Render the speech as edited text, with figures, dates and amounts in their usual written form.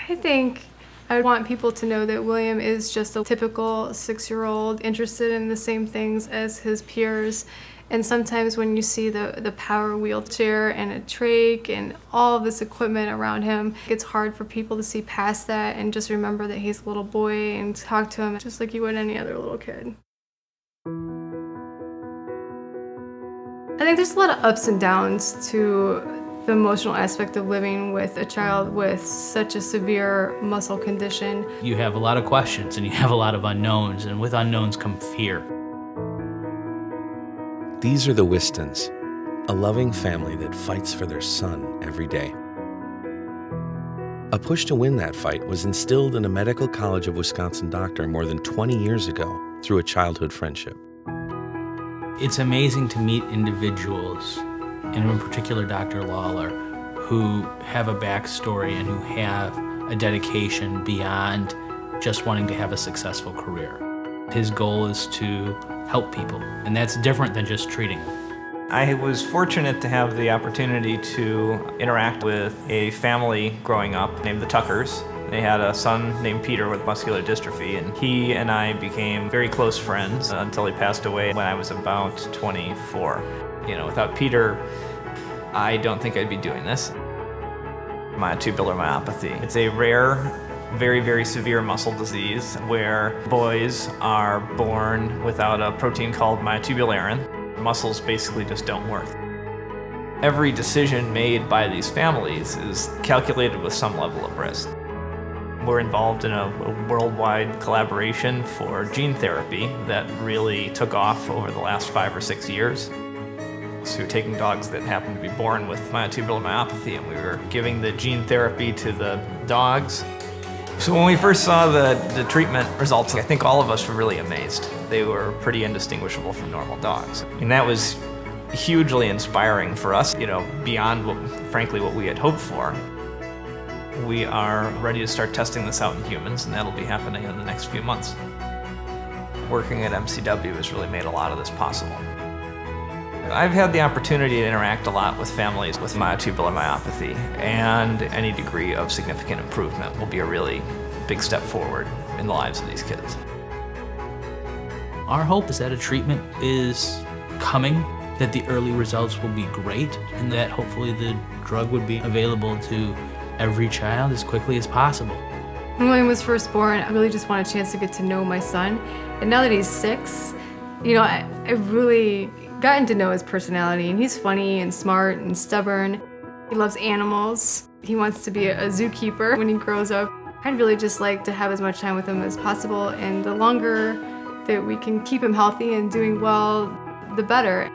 I think I would want people to know that William is just a typical 6-year-old interested in the same things as his peers. And sometimes when you see the power wheelchair and a trach and all of this equipment around him, it's hard for people to see past that and just remember that he's a little boy and talk to him just like you would any other little kid. I think there's a lot of ups and downs to the emotional aspect of living with a child with such a severe muscle condition. You have a lot of questions and you have a lot of unknowns, and with unknowns come fear. These are the Whistons, a loving family that fights for their son every day. A push to win that fight was instilled in a Medical College of Wisconsin doctor more than 20 years ago through a childhood friendship. It's amazing to meet individuals, and in particular Dr. Lawler, who have a backstory and who have a dedication beyond just wanting to have a successful career. His goal is to help people, and that's different than just treating them. I was fortunate to have the opportunity to interact with a family growing up named the Tuckers. They had a son named Peter with muscular dystrophy, and he and I became very close friends until he passed away when I was about 24. Without Peter, I don't think I'd be doing this. Myotubular myopathy. It's a rare, very, very severe muscle disease where boys are born without a protein called myotubularin. Muscles basically just don't work. Every decision made by these families is calculated with some level of risk. We're involved in a worldwide collaboration for gene therapy that really took off over the last 5 or 6 years. So we're taking dogs that happen to be born with myotubular myopathy, and we were giving the gene therapy to the dogs. So when we first saw the treatment results, I think all of us were really amazed. They were pretty indistinguishable from normal dogs. And that was hugely inspiring for us, beyond frankly what we had hoped for. We are ready to start testing this out in humans, and that'll be happening in the next few months. Working at MCW has really made a lot of this possible. I've had the opportunity to interact a lot with families with myotubular myopathy, and any degree of significant improvement will be a really big step forward in the lives of these kids. Our hope is that a treatment is coming, that the early results will be great, and that hopefully the drug would be available to every child as quickly as possible. When William was first born, I really just wanted a chance to get to know my son. And now that he's 6, I really gotten to know his personality, and he's funny and smart and stubborn. He loves animals. He wants to be a zookeeper when he grows up. I'd really just like to have as much time with him as possible, and the longer that we can keep him healthy and doing well, the better.